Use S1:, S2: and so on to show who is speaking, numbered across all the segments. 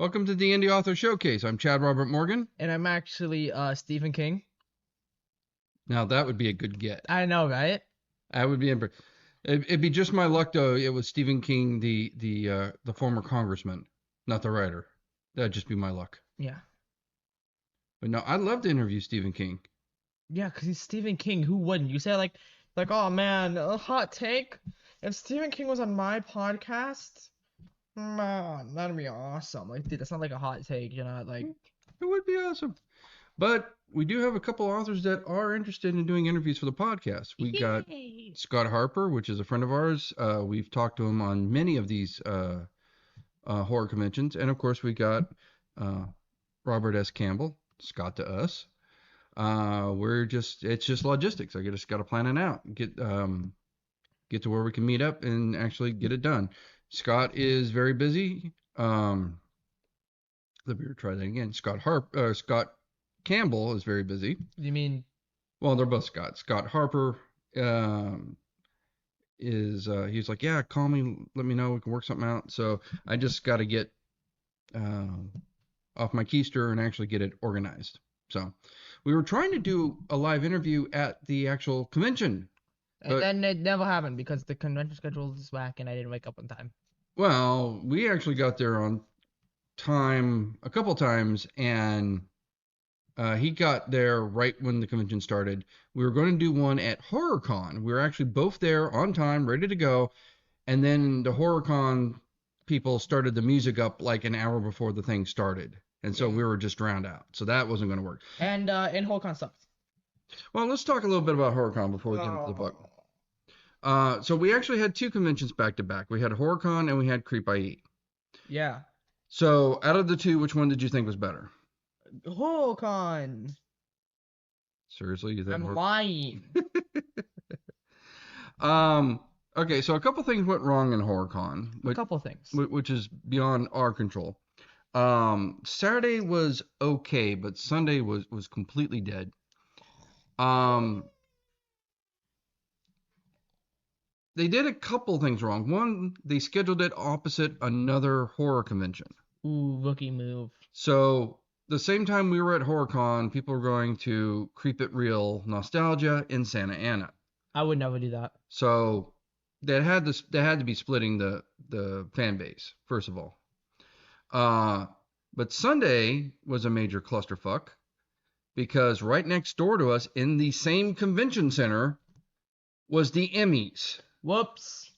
S1: Welcome to the Indie Author Showcase. I'm Chad Robert Morgan.
S2: And I'm actually Stephen King.
S1: Now that would be a good get.
S2: I know, right?
S1: That would be it'd be just my luck though. It was Stephen King, the former congressman, not the writer. That'd just be my luck.
S2: Yeah.
S1: But no, I'd love to interview Stephen King.
S2: Yeah, because he's Stephen King. Who wouldn't? You say like, oh man, a hot take. If Stephen King was on my podcast, man, that'd be awesome. Like, dude, that's not like a hot take, like.
S1: It would be awesome. But we do have a couple authors that are interested in doing interviews for the podcast. We got Scott Harper, which is a friend of ours. We've talked to him on many of these horror conventions. And of course, we got Robert S. Campbell, Scott to us. It's just logistics. I just got to plan it out, get to where we can meet up and actually get it done. Scott is very busy. Let me try that again. Scott Campbell is very busy.
S2: You mean?
S1: Well, they're both Scott. Scott Harper he's like, yeah, call me, let me know, we can work something out. So I just got to get off my keister and actually get it organized. So we were trying to do a live interview at the actual convention.
S2: And then it never happened because the convention schedule is whack and I didn't wake up on time.
S1: Well, we actually got there on time a couple times, and he got there right when the convention started. We were going to do one at HorrorCon. We were actually both there on time, ready to go. And then the HorrorCon people started the music up like an hour before the thing started. And so we were just drowned out. So that wasn't going to work.
S2: And HorrorCon sucked.
S1: Well, let's talk a little bit about HorrorCon before we get into the book. So we actually had two conventions back to back. We had HorrorCon and we had CreepIE.
S2: Yeah.
S1: So out of the two, which one did you think was better?
S2: HorrorCon.
S1: Seriously, you think?
S2: I'm lying.
S1: Okay, so a couple things went wrong in HorrorCon.
S2: A couple things.
S1: Which is beyond our control. Saturday was okay, but Sunday was completely dead. They did a couple things wrong. One, they scheduled it opposite another horror convention.
S2: Ooh, rookie move.
S1: So the same time we were at HorrorCon, people were going to Creep It Real Nostalgia in Santa Ana.
S2: I would never do that.
S1: So they had to be splitting the fan base, first of all. But Sunday was a major clusterfuck because right next door to us in the same convention center was the Emmys.
S2: Whoops.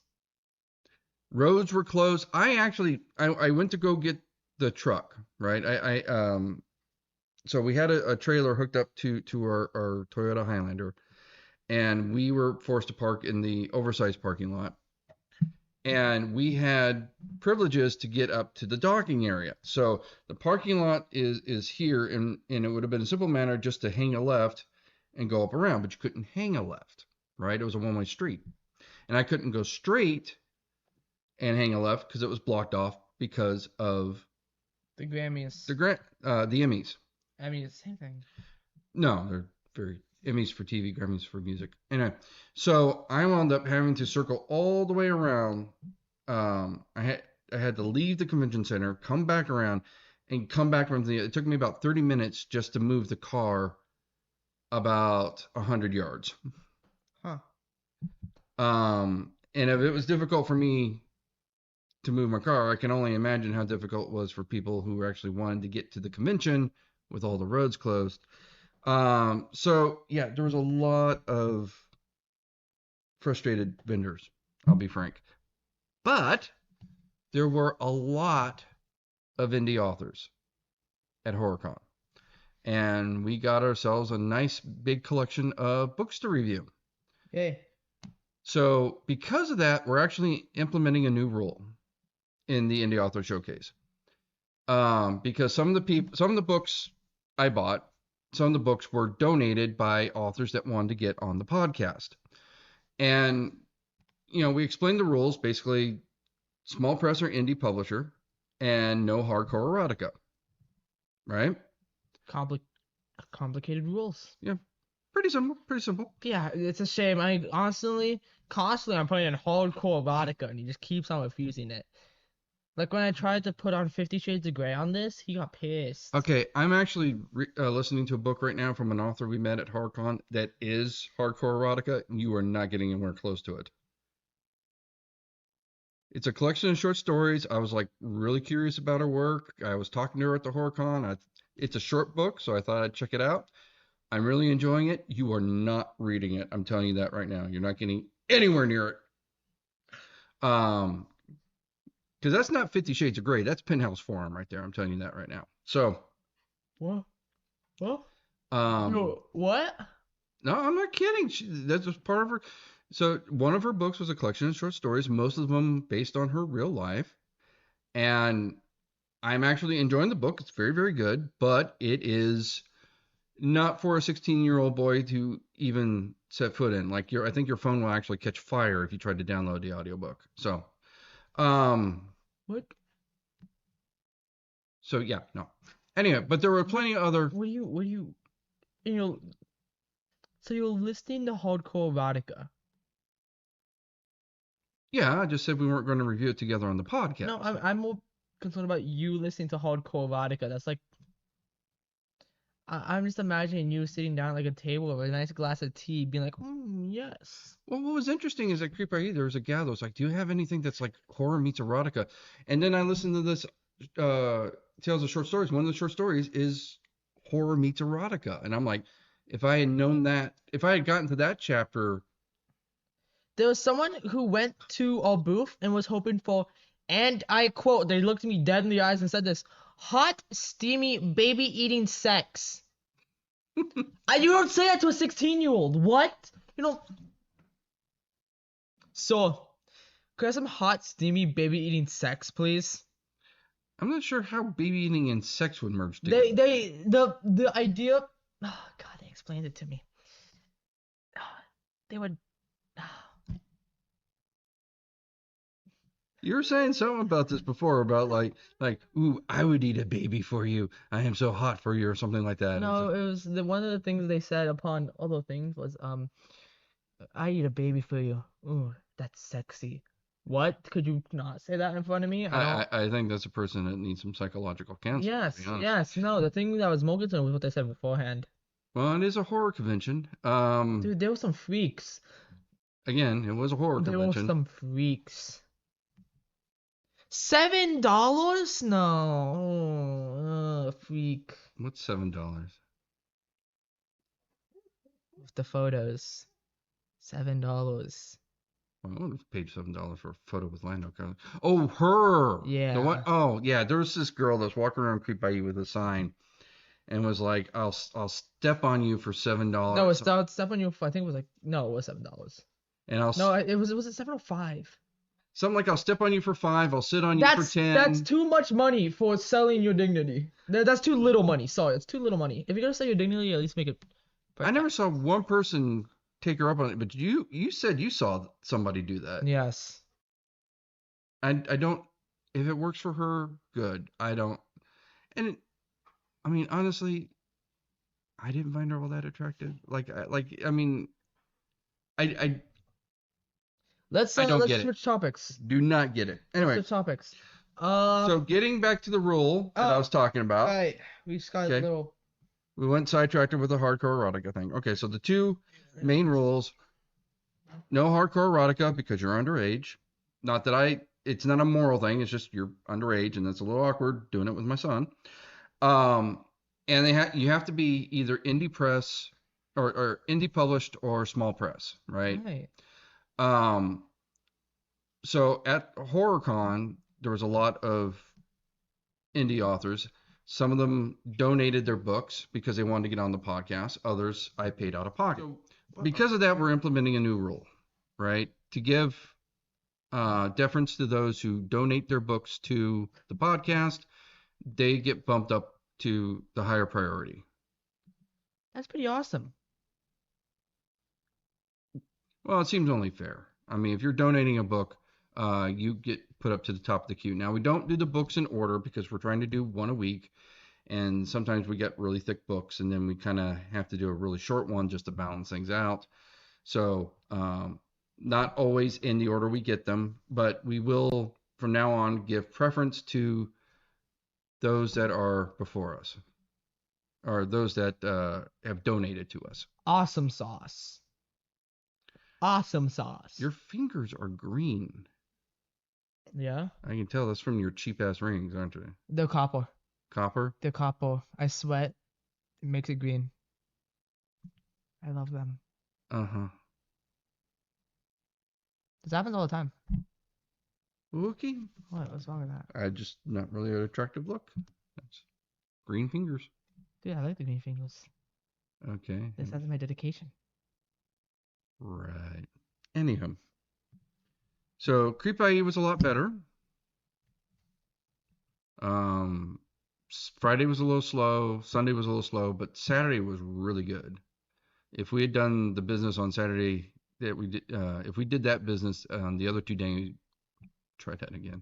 S1: Roads were closed. I went to go get the truck, right? So we had a trailer hooked up to our Toyota Highlander, and we were forced to park in the oversized parking lot. And we had privileges to get up to the docking area. So the parking lot is here, and it would have been a simple matter just to hang a left and go up around, but you couldn't hang a left, right? It was a one-way street. And I couldn't go straight and hang a left because it was blocked off because of
S2: the Grammys.
S1: The Emmys.
S2: I mean, it's the same thing.
S1: No, they're very Emmys for TV, Grammys for music. Anyway, so I wound up having to circle all the way around. I had to leave the convention center, come back around, and come back from it took me about 30 minutes just to move the car about 100 yards.
S2: Huh.
S1: And if it was difficult for me to move my car, I can only imagine how difficult it was for people who actually wanted to get to the convention with all the roads closed. So yeah, there was a lot of frustrated vendors, I'll be frank. But there were a lot of indie authors at HorrorCon. And we got ourselves a nice big collection of books to review.
S2: Yay.
S1: So because of that, we're actually implementing a new rule in the Indie Author Showcase. Because some of the books I bought, some of the books were donated by authors that wanted to get on the podcast. And, we explained the rules, basically small press or indie publisher and no hardcore erotica, right?
S2: Complicated rules.
S1: Yeah. Pretty simple.
S2: Yeah, it's a shame. Constantly I'm putting in hardcore erotica and he just keeps on refusing it. Like when I tried to put on 50 Shades of Grey on this, he got pissed.
S1: Okay, I'm actually listening to a book right now from an author we met at HorrorCon that is hardcore erotica, and you are not getting anywhere close to it. It's a collection of short stories. I was like really curious about her work. I was talking to her at the HorrorCon. It's a short book, so I thought I'd check it out. I'm really enjoying it. You are not reading it. I'm telling you that right now. You're not getting anywhere near it. Because that's not 50 Shades of Grey. That's Penthouse Forum right there. I'm telling you that right now. So,
S2: What? What?
S1: um,
S2: What?
S1: no, I'm not kidding. That's just part of her. So one of her books was a collection of short stories, most of them based on her real life. And I'm actually enjoying the book. It's very, very good, but it is not for a 16-year-old boy to even set foot in. Like I think your phone will actually catch fire if you tried to download the audiobook. Um,
S2: What?
S1: so yeah, no. Anyway, but there were plenty of other.
S2: What do you, you know, so you're listening to hardcore erotica.
S1: Yeah, I just said we weren't going to review it together on the podcast.
S2: No, I'm more concerned about you listening to hardcore erotica. That's like, I'm just imagining you sitting down at like a table with a nice glass of tea, being like, yes.
S1: Well, what was interesting is at CreepIE, there was a gal that was like, do you have anything that's like horror meets erotica? And then I listened to this Tales of Short Stories. One of the short stories is horror meets erotica. And I'm like, if I had known that, if I had gotten to that chapter.
S2: There was someone who went to our booth and was hoping for, and I quote, they looked me dead in the eyes and said this, hot, steamy, baby-eating sex. You don't say that to a 16-year-old. What? So, could I have some hot, steamy, baby-eating sex, please?
S1: I'm not sure how baby eating and sex would merge together.
S2: The idea, oh God, they explained it to me. They would.
S1: You were saying something about this before, about like, ooh, I would eat a baby for you. I am so hot for you, or something like that.
S2: No, it was one of the things they said upon all those things was, I eat a baby for you. Ooh, that's sexy. What? Could you not say that in front of me?
S1: I think that's a person that needs some psychological counseling.
S2: Yes. No, the thing that was more concerned was what they said beforehand.
S1: Well, it is a horror convention.
S2: Dude, there were some freaks.
S1: Again, it was a horror convention.
S2: There were some freaks. $7? No. Freak.
S1: What's $7?
S2: With the photos. $7.
S1: Well, I would have paid $7 for a photo with Lando. Oh, her.
S2: Yeah.
S1: The what? Oh, yeah. There was this girl that's walking around CreepIE with a sign, and was like, "I'll step on you for $7."
S2: No, I'll step on you for, I think it was like, no, it was $7.
S1: And I'll.
S2: No, it was at 705.
S1: Something like, I'll step on you for $5. I'll sit on you for 10.
S2: That's too much money for selling your dignity. That's too little money. Sorry, it's too little money. If you're gonna sell your dignity, at least make it.
S1: I never saw one person take her up on it, but you said you saw somebody do that.
S2: Yes.
S1: I don't. If it works for her, good. I don't. And I mean, honestly, I didn't find her all that attractive. I mean, I
S2: Let's switch topics.
S1: Do not get it. Anyway,
S2: switch topics.
S1: So getting back to the rule that I was talking about.
S2: Right. We just got a little.
S1: We went sidetracked with the hardcore erotica thing. Okay, so the two main rules: no hardcore erotica because you're underage. Not that it's not a moral thing. It's just you're underage, and that's a little awkward doing it with my son. And you have to be either indie press or indie published or small press, right?
S2: Right.
S1: So at HorrorCon, there was a lot of indie authors. Some of them donated their books because they wanted to get on the podcast. Others I paid out of pocket. Because of that, we're implementing a new rule, right? To give deference to those who donate their books to the podcast, they get bumped up to the higher priority.
S2: That's pretty awesome.
S1: Well, it seems only fair. I mean, if you're donating a book, you get put up to the top of the queue. Now, we don't do the books in order because we're trying to do one a week. And sometimes we get really thick books, and then we kind of have to do a really short one just to balance things out. So not always in the order we get them, but we will from now on give preference to those that are before us, or those that have donated to us.
S2: Awesome sauce. Awesome sauce.
S1: Your fingers are green.
S2: Yeah.
S1: I can tell that's from your cheap ass rings, aren't they?
S2: The copper.
S1: Copper.
S2: The copper. I sweat. It makes it green. I love them.
S1: Uh-huh.
S2: This happens all the time.
S1: Okay.
S2: What's wrong with that?
S1: I just not really an attractive look. That's green fingers.
S2: Dude, I like the green fingers.
S1: Okay.
S2: This has my dedication.
S1: Right. Anyhow. So CreepIE was a lot better. Friday was a little slow. Sunday was a little slow, but Saturday was really good. If we had done the business on Saturday that we did, if we did that business on the other 2 days, try that again.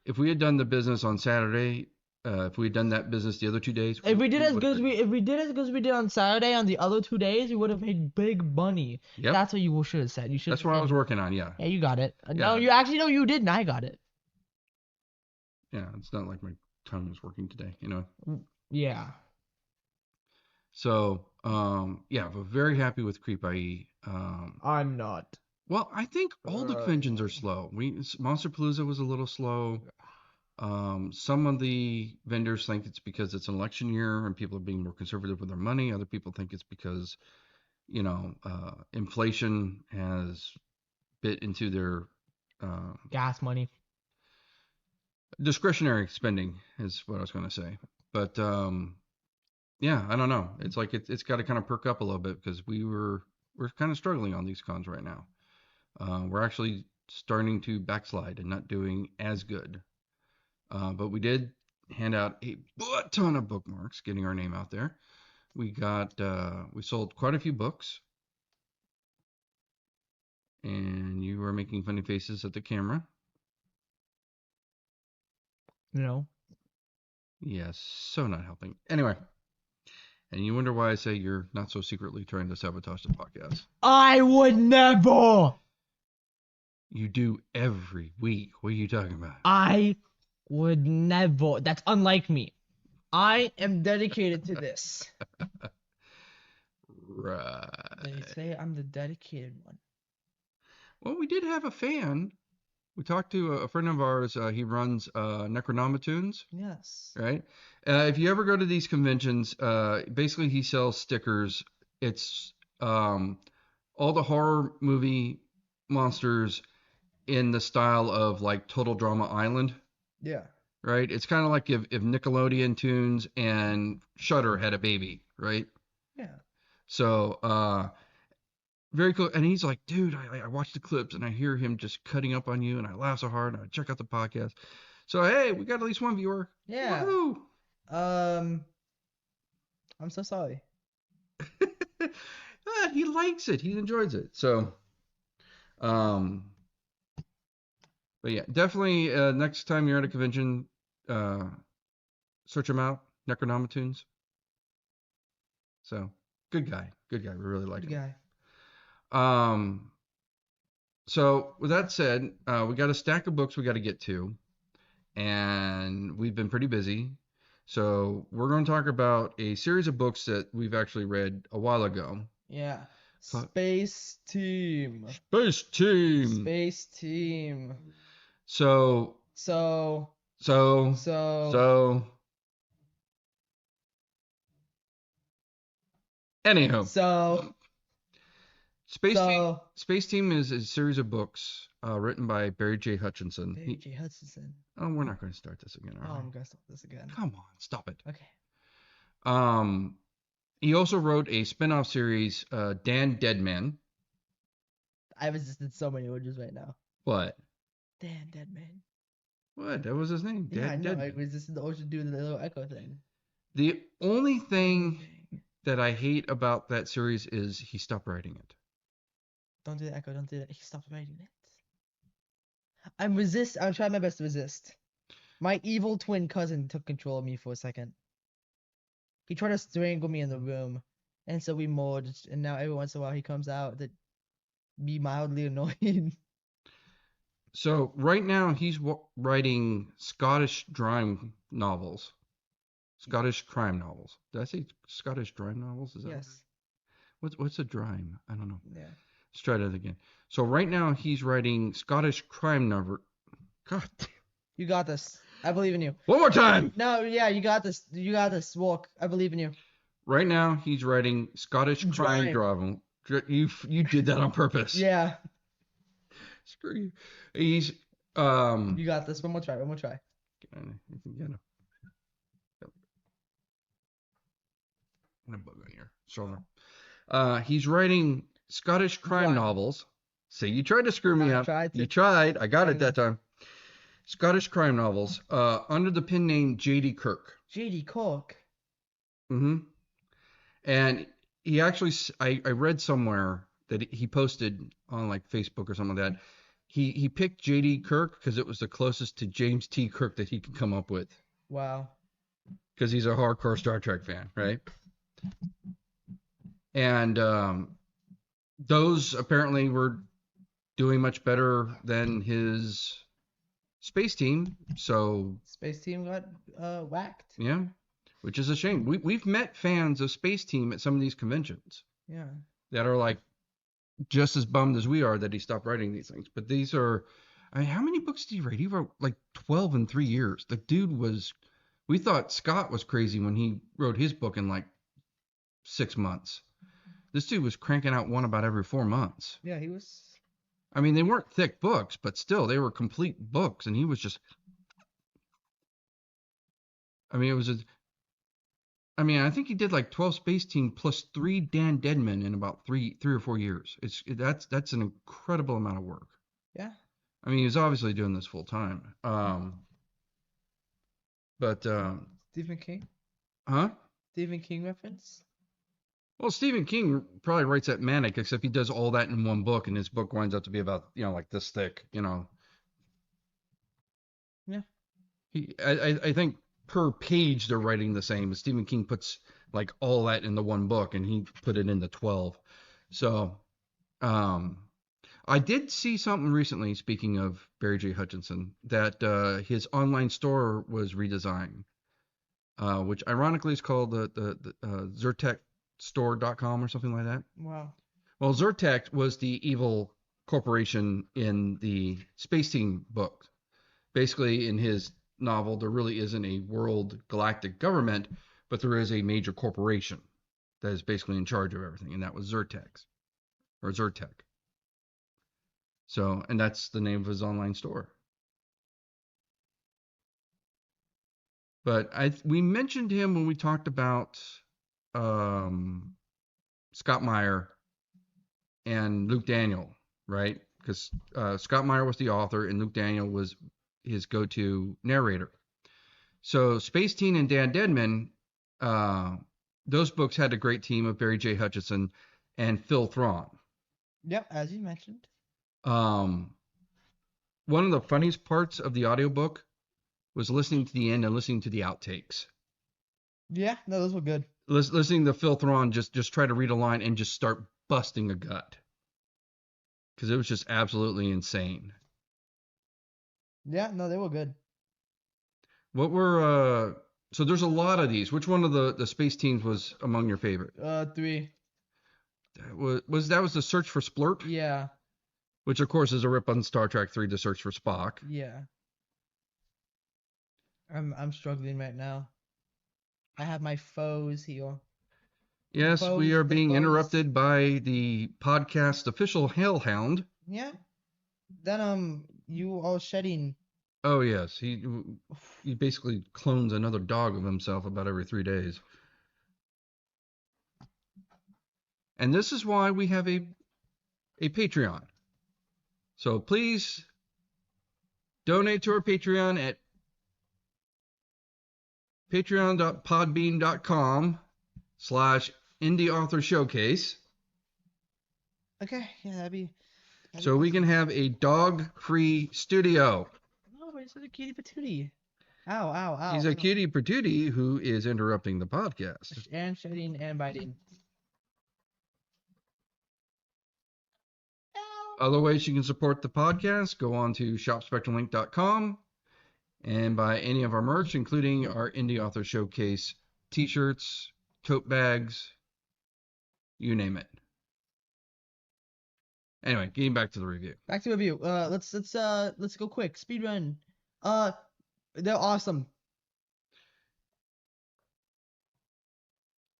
S1: If we had done the business on Saturday, if we had done that business the other 2 days,
S2: if we did as good as we did on Saturday on the other 2 days, we would have made big money.
S1: Yep.
S2: That's what you should have said. You should.
S1: That's what I was working on. Yeah.
S2: Yeah, you got it.
S1: Yeah.
S2: No, you actually no, you didn't. I got it.
S1: Yeah, it's not like my tongue was working today, you know.
S2: Yeah.
S1: So, yeah, but very happy with CreepIE.
S2: I'm not.
S1: Well, I think all the conventions are slow. Monsterpalooza was a little slow. Some of the vendors think it's because it's an election year and people are being more conservative with their money. Other people think it's because, you know, inflation has bit into their
S2: Gas money.
S1: discretionary spending is what I was going to say. But yeah, I don't know. It's like it's got to kind of perk up a little bit because we're kind of struggling on these cons right now. We're actually starting to backslide and not doing as good. But we did hand out a ton of bookmarks, getting our name out there. We sold quite a few books. And you were making funny faces at the camera.
S2: No.
S1: Yes, so not helping. Anyway, and you wonder why I say you're not so secretly trying to sabotage the podcast.
S2: I would never.
S1: You do every week. What are you talking about?
S2: I would never. That's unlike me. I am dedicated to this.
S1: Right.
S2: They say I'm the dedicated one.
S1: Well, we did have a fan. We talked to a friend of ours. He runs Necronomitunes.
S2: Yes.
S1: Right. If you ever go to these conventions, basically he sells stickers. It's all the horror movie monsters in the style of like Total Drama Island.
S2: Yeah.
S1: Right. It's kind of like if Nickelodeon Tunes and Shudder had a baby. Right.
S2: Yeah.
S1: So very cool. And he's like, dude, I watch the clips and I hear him just cutting up on you and I laugh so hard and I check out the podcast. So, hey, we got at least one viewer.
S2: Yeah.
S1: Woohoo!
S2: I'm so sorry.
S1: He likes it. He enjoys it. So, but yeah, definitely next time you're at a convention, search him out, Necronomitunes. So, good guy. Good guy. We really like him.
S2: Good guy.
S1: So with that said, we got a stack of books we got to get to, and we've been pretty busy. So we're going to talk about a series of books that we've actually read a while ago.
S2: Yeah. Space Team.
S1: Space Team.
S2: Space Team.
S1: So. Anyhow. Space Team is a series of books written by Barry J. Hutchison.
S2: Hutchison.
S1: Oh, we're not going to start this again.
S2: I'm going to start this again.
S1: Come on, stop it.
S2: Okay.
S1: He also wrote a spin-off series, Dan Deadman.
S2: I resisted so many urges right now.
S1: What?
S2: Dan Deadman.
S1: What? That was his name.
S2: Yeah, I know. I resisted the urge to do the little echo thing.
S1: The only thing that I hate about that series is he stopped writing it.
S2: Don't do the echo. Don't do that. He stopped writing it. I'm trying my best to resist. My evil twin cousin took control of me for a second. He tried to strangle me in the room, and so we merged. And now every once in a while he comes out to be mildly annoying.
S1: So right now he's writing Scottish crime novels. Scottish crime novels. Did I say Scottish crime novels? Is that
S2: Yes.
S1: what's a crime? I don't know.
S2: Yeah.
S1: Let's try that again. So right now he's writing Scottish crime novel. God.
S2: You got this. I believe in you.
S1: One more time.
S2: No, yeah, you got this. You got this. Walk. I believe in you.
S1: Right now he's writing Scottish crime
S2: Crime.
S1: drama. You did that on purpose.
S2: Yeah.
S1: Screw you. He's
S2: You got this. One more try. One more try.
S1: What a bug on here. So, he's writing Scottish crime
S2: Right.
S1: novels. See, you tried to screw me
S2: I
S1: up.
S2: tried to.
S1: You tried. I got it that time. Scottish crime novels, under the pen name J.D. Kirk.
S2: J.D. Cook.
S1: Mm-hmm. And he actually, I read somewhere that he posted on like Facebook or something like that. He picked J.D. Kirk because it was the closest to James T. Kirk that he could come up with.
S2: Wow.
S1: Because he's a hardcore Star Trek fan, right? And those apparently were doing much better than his space team. So
S2: Space Team got whacked.
S1: yeah, which is a shame. We've met fans of Space Team at some of these conventions
S2: Yeah.
S1: that are like just as bummed as we are that he stopped writing these things. But these are, I mean, how many books did he write? He wrote like 12 in 3 years. The dude was, we thought Scott was crazy when he wrote his book in like 6 months. This dude was cranking out one about every 4 months.
S2: Yeah, he was.
S1: I mean, they weren't thick books, but still, they were complete books, and he was just. I mean, it was a. I mean, I think he did like 12 Space Team plus 3 Dan Deadman in about three or 4 years. That's an incredible amount of work.
S2: Yeah.
S1: I mean, he's obviously doing this full time. But
S2: Stephen King.
S1: huh?
S2: Stephen King reference.
S1: Well, Stephen King probably writes that manic, except he does all that in one book, and his book winds up to be about, like this thick,
S2: Yeah.
S1: I think per page they're writing the same, but Stephen King puts like all that in the one book, and he put it into 12. So, I did see something recently, speaking of Barry J. Hutchison, that his online store was redesigned, which ironically is called the ZertekStore.com or something like that.
S2: Wow.
S1: Well, Zertek was the evil corporation in the Space Team book. Basically, in his novel, there really isn't a world galactic government, but there is a major corporation that is basically in charge of everything, and that was Zertek. So, and that's the name of his online store. But we mentioned him when we talked about Scott Meyer and Luke Daniel, right? Because Scott Meyer was the author and Luke Daniel was his go-to narrator. So Space Teen and Dan Deadman, those books had a great team of Barry J. Hutchison and Phil Thrawn.
S2: Yep, as you mentioned.
S1: One of the funniest parts of the audiobook was listening to the end and listening to the outtakes.
S2: Yeah, no, those were good.
S1: Listening to Phil Thrawn just try to read a line and just start busting a gut. Because it was just absolutely insane.
S2: Yeah, no, they were good.
S1: What were so there's a lot of these. Which one of the Space Teams was among your favorite?
S2: 3.
S1: That was the Search for Splurt?
S2: Yeah.
S1: Which of course is a rip on Star Trek 3, The Search for Spock.
S2: Yeah. I'm struggling right now. I have my foes here.
S1: Yes, we are being interrupted by the podcast official Hellhound.
S2: Yeah. Then you are shedding.
S1: Oh yes, he basically clones another dog of himself about every 3 days. And this is why we have a Patreon. So please donate to our Patreon at patreon.podbean.com/Indie Author Showcase.
S2: Okay, yeah, that'd be
S1: so we can have a dog-free studio.
S2: Oh, but he's such a cutie patootie. Ow, ow, ow.
S1: He's a cutie patootie who is interrupting the podcast.
S2: And shedding and biting. Ow.
S1: Other ways you can support the podcast, go on to shopspectrumlink.com and buy any of our merch, including our Indie Author Showcase t-shirts, tote bags, you name it. Anyway, getting back to the review.
S2: Back to review. Let's go quick. Speed run. They're awesome.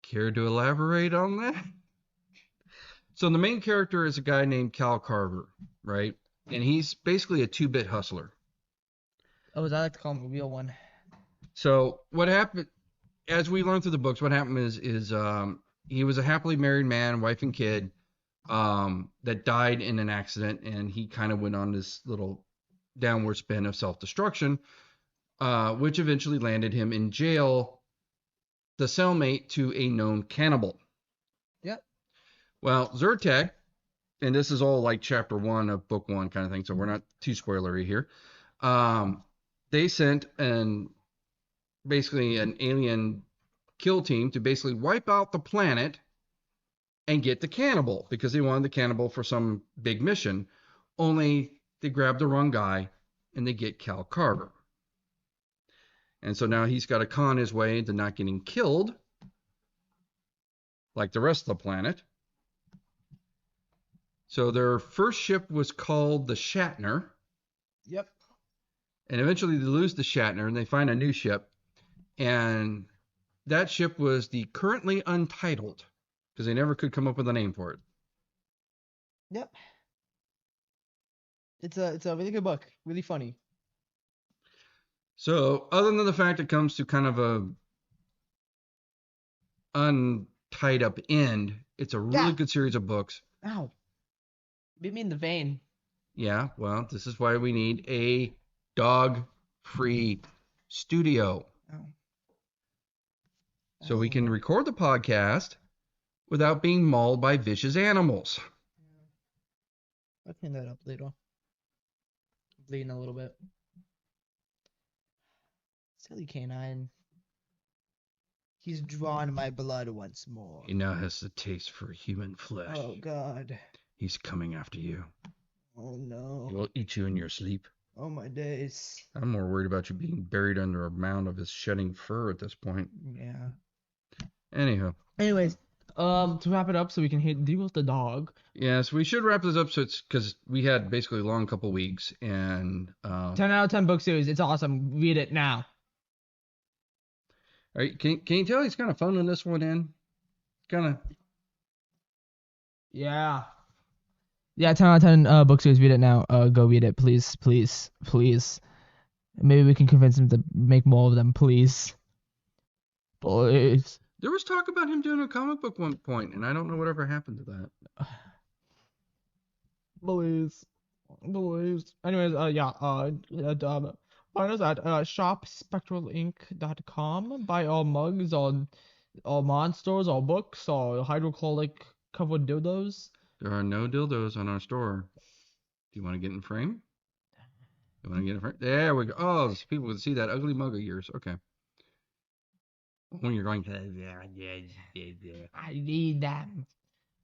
S1: Care to elaborate on that? So the main character is a guy named Cal Carver, right? And he's basically a 2-bit hustler.
S2: Oh, as I like to call him, a real one.
S1: So what happened, as we learn through the books, what happened is he was a happily married man, wife and kid, that died in an accident, and he kind of went on this little downward spin of self-destruction, which eventually landed him in jail, the cellmate to a known cannibal.
S2: Yep.
S1: Well, Zyrtec, and this is all like chapter 1 of book 1 kind of thing, so we're not too spoilery here. They sent basically an alien kill team to basically wipe out the planet and get the cannibal, because they wanted the cannibal for some big mission. Only they grabbed the wrong guy and they get Cal Carver. And so now he's got to con his way into not getting killed like the rest of the planet. So their first ship was called the Shatner.
S2: Yep.
S1: And eventually they lose the Shatner and they find a new ship. And that ship was the Currently Untitled, because they never could come up with a name for it.
S2: Yep. It's a really good book. Really funny.
S1: So other than the fact it comes to kind of a untied up end, it's a really good series of books.
S2: Ow. Beat me in the vein.
S1: Yeah, well, this is why we need a dog-free studio.
S2: Oh.
S1: So we can record the podcast without being mauled by vicious animals.
S2: I'll clean that up later. I'm bleeding a little bit. Silly canine. He's drawn my blood once more.
S1: He now has the taste for human flesh.
S2: Oh, God.
S1: He's coming after you.
S2: Oh, no.
S1: He will eat you in your sleep.
S2: Oh, my days.
S1: I'm more worried about you being buried under a mound of his shedding fur at this point.
S2: Yeah.
S1: Anyhow.
S2: Anyways, to wrap it up so we can deal with the dog.
S1: Yes, we should wrap this up so it's because we had basically a long couple weeks and
S2: 10 out of 10 book series. It's awesome. Read it now.
S1: All right, can you tell he's kind of phoning this one in? Kind of.
S2: Yeah. Yeah, 10 out of 10 book series. Read it now. Go read it, please, please, please. Maybe we can convince him to make more of them, please. Please.
S1: There was talk about him doing a comic book one point, and I don't know whatever happened to that.
S2: Please. Please. Anyways, find us at shopspectralink.com. Buy all mugs, all monsters, all books, all hydrocoloric covered dildos.
S1: There are no dildos on our store. Do you want to get in frame? You want to get in frame? There we go. Oh, so people can see that ugly mug of yours. Okay. When you're going,
S2: I need them.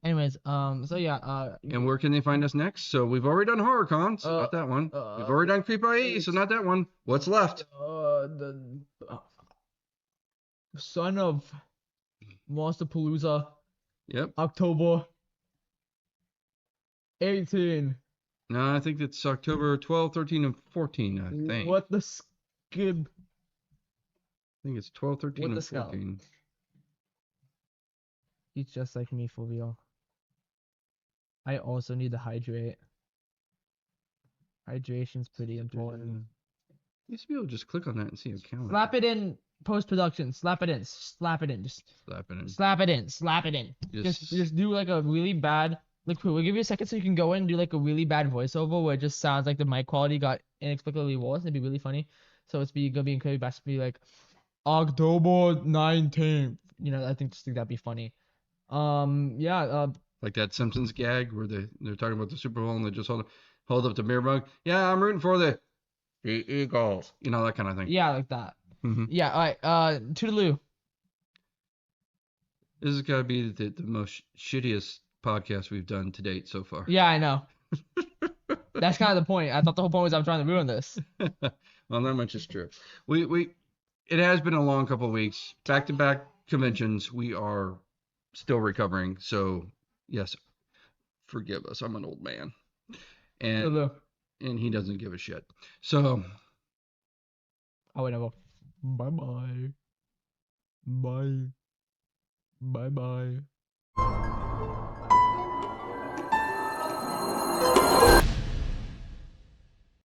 S2: Anyways, so yeah,
S1: and where can they find us next? So we've already done HorrorCon, so not that one. We've already done CreepIE, so not that one. What's left?
S2: The son of Monsterpalooza.
S1: Yep.
S2: October 18.
S1: No, I think it's October 12, 13, and 14, I think.
S2: What the skib?
S1: I think it's 12, 13, and 14.
S2: He's just like me for real. I also need to hydrate. Hydration's pretty important.
S1: You should be able to just click on that and see a calendar.
S2: Slap it in post-production. Slap it in. Slap it in. Just
S1: slap it in.
S2: Slap it in. Slap it in. Just do like a really bad. Like, we'll give you a second so you can go in and do like a really bad voiceover where it just sounds like the mic quality got inexplicably worse. It'd be really funny. So it's gonna be incredibly best to be like October 19th. You know, I think that'd be funny. Yeah.
S1: Like that Simpsons gag where they're talking about the Super Bowl and they just hold up the beer mug. Yeah, I'm rooting for the Eagles. You know, that kind of thing.
S2: Yeah, like that.
S1: Mm-hmm.
S2: Yeah. All right. Toodaloo.
S1: This has got to be the most shittiest podcast we've done to date so far.
S2: Yeah, I know. That's kind of the point. I thought the whole point was I'm trying to ruin this.
S1: Well, that much is true. We it has been a long couple of weeks. Back to back conventions. We are still recovering. So yes, forgive us. I'm an old man. And
S2: Hello.
S1: and he doesn't give a shit. So
S2: Oh wait, no. Bye bye. Bye. Bye bye.